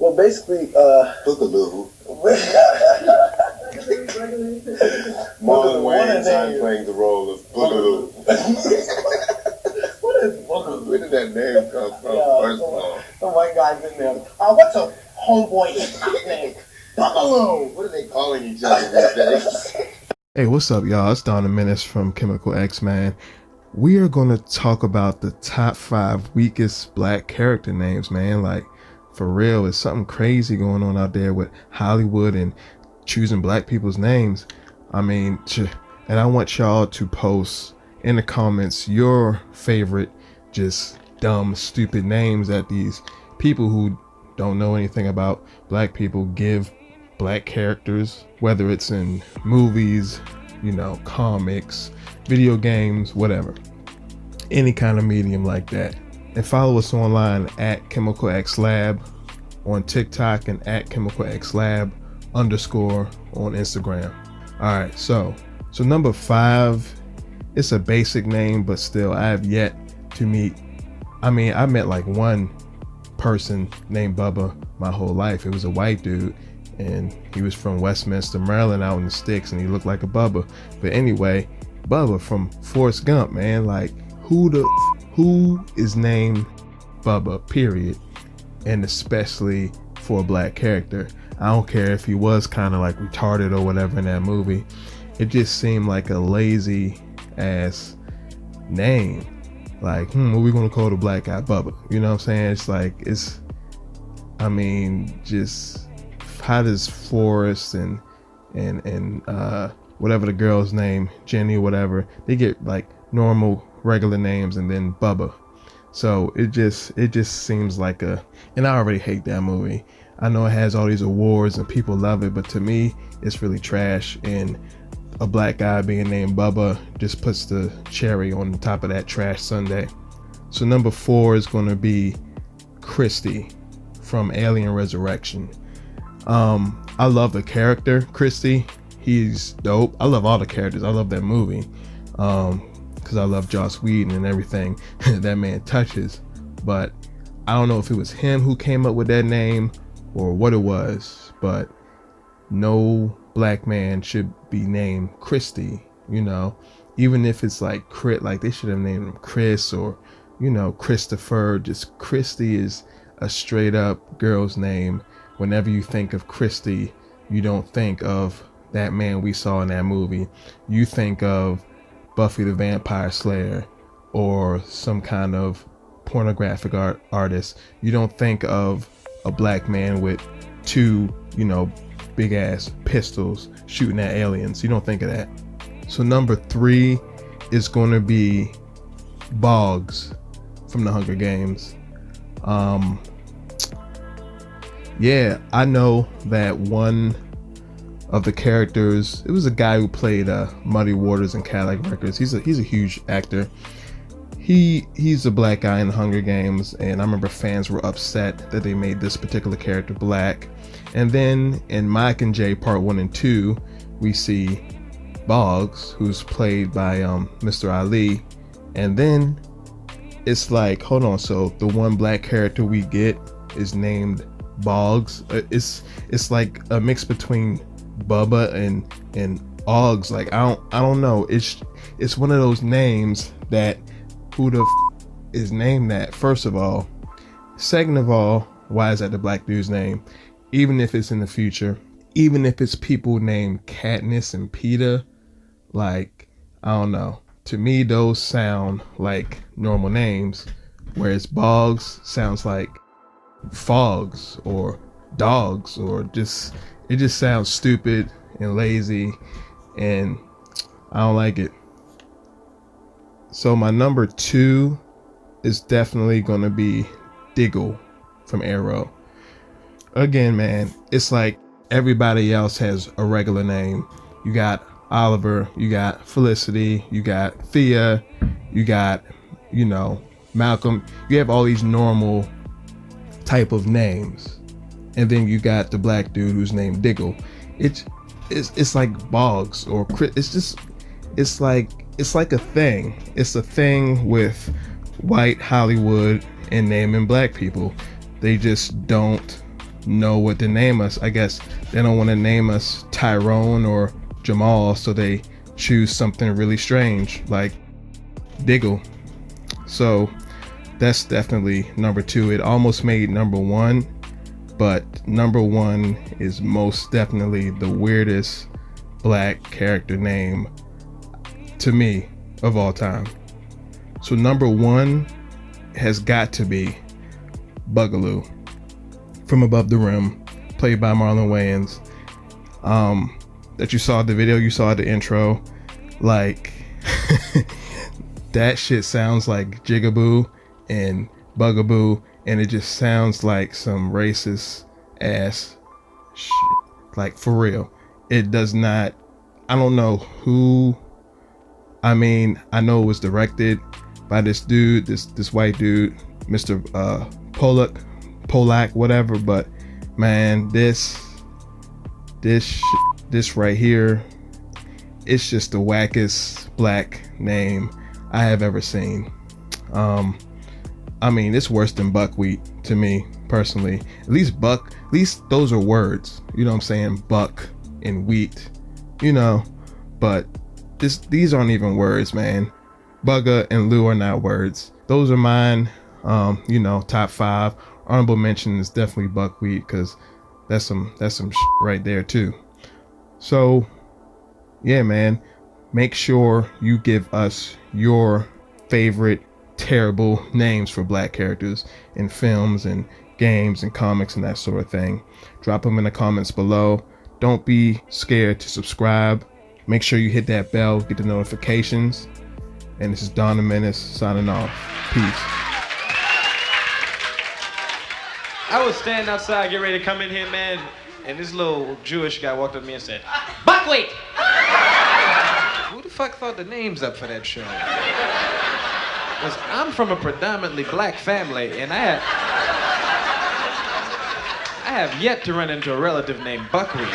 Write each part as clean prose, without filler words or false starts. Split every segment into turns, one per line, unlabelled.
Well, basically,
Bugaloo.
Marlon
Wayans playing the role of Bugaloo.
What is Bugaloo?
Where did that name come from, first of all?
The white guy's in there. What's a homeboy hip-hop name? Bugaloo!
What are they calling each other these days?
Hey, what's up, y'all? It's Don the Menace from Chemical X, man. We are going to talk about the top 5 weakest black character names, man. Like, for real, it's something crazy going on out there with Hollywood and choosing black people's names. I mean, and I want y'all to post in the comments your favorite just dumb, stupid names that these people who don't know anything about black people give black characters, whether it's in movies, you know, comics, video games, whatever, any kind of medium like that. And follow us online at Chemical X Lab on TikTok and at Chemical X Lab _ on Instagram. All right, so number 5, it's a basic name, but still I have yet to meet. I mean, I met like one person named Bubba my whole life. It was a white dude, and he was from Westminster, Maryland, out in the sticks, and he looked like a Bubba. But anyway, Bubba from Forrest Gump, man. Like, who is named Bubba, period? And especially for a black character. I don't care if he was kind of like retarded or whatever in that movie. It just seemed like a lazy ass name. Like, what we gonna call the black guy? Bubba. You know what I'm saying? It's like, just how does Forrest and whatever the girl's name, Jenny or whatever, they get like normal regular names and then Bubba. So it just seems like and I already hate that movie. I know it has all these awards and people love it, but to me it's really trash, and a black guy being named Bubba just puts the cherry on the top of that trash sundae. So number 4 is going to be Christie from Alien Resurrection. I love the character Christie. He's dope. I love all the characters. I love that movie because I love Joss Whedon and everything that man touches. But I don't know if it was him who came up with that name or what it was, but no black man should be named Christie, you know, even if it's like like they should have named him Chris or, you know, Christopher. Just Christie is a straight up girl's name. Whenever you think of Christie, you don't think of that man we saw in that movie. You think of Buffy the Vampire Slayer or some kind of pornographic artist. You don't think of a black man with 2, you know, big ass pistols shooting at aliens. You don't think of that. So number 3 is going to be Boggs from the Hunger Games. Yeah, I know that one of the characters, it was a guy who played Muddy Waters in Cadillac Records. He's a huge actor. He's a black guy in the Hunger Games, and I remember fans were upset that they made this particular character black. And then in Mockingjay Part 1 and 2, we see Boggs, who's played by Mr. Ali. And then it's like, hold on, so the one black character we get is named Boggs. It's like a mix between Bubba and Oggs. Like, I don't know. It's one of those names that who the is named that, first of all. Second of all, why is that the black dude's name? Even if it's in the future, even if it's people named Katniss and Peeta, like, I don't know. To me, those sound like normal names, whereas Boggs sounds like fogs or dogs, or it just sounds stupid and lazy, and I don't like it. So my number 2 is definitely gonna be Diggle from Arrow. Again, man, it's like everybody else has a regular name. You got Oliver, you got Felicity, you got Thea, you got, you know, Malcolm. You have all these normal type of names, and then you got the black dude who's named Diggle. It's like Boggs or Chris. It's like a thing. It's a thing with white Hollywood and naming black people. They just don't know what to name us. I guess they don't want to name us Tyrone or Jamal, so they choose something really strange like Diggle. So that's definitely number 2. It almost made number 1, but number 1 is most definitely the weirdest black character name to me of all time. So number 1 has got to be Bugaloo from Above the Rim, played by Marlon Wayans. That you saw the video, you saw the intro, like that shit sounds like Jigaboo and Bugaboo, and it just sounds like some racist ass shit, like for real. It does not, I don't know who, I mean, I know it was directed by this dude, this white dude, Mr. Polak, whatever, but man, this right here, it's just the wackest black name I have ever seen. I mean, it's worse than buckwheat to me personally. At least those are words, you know what I'm saying? Buck and wheat, you know, but these aren't even words, man. Bugga and Lou are not words. Those are mine. You know, top 5. Honorable mention is definitely buckwheat, because that's some shit right there too. So yeah, man, make sure you give us your favorite terrible names for black characters in films and games and comics and that sort of thing. Drop them in the comments below. Don't be scared to subscribe. Make sure you hit that bell, get the notifications. And this is Don the Menace signing off. Peace.
I was standing outside, getting ready to come in here, man, and this little Jewish guy walked up to me and said, "Buckwheat!" Who the fuck thought the names up for that show? Because I'm from a predominantly black family, and I have yet to run into a relative named Buckwheat.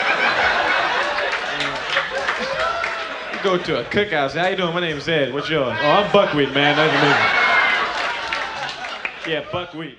You go to a cookout, say, "How you doing? My name's Ed. What's yours?" "Oh, I'm Buckwheat, man. Nice to meet you." Yeah, Buckwheat.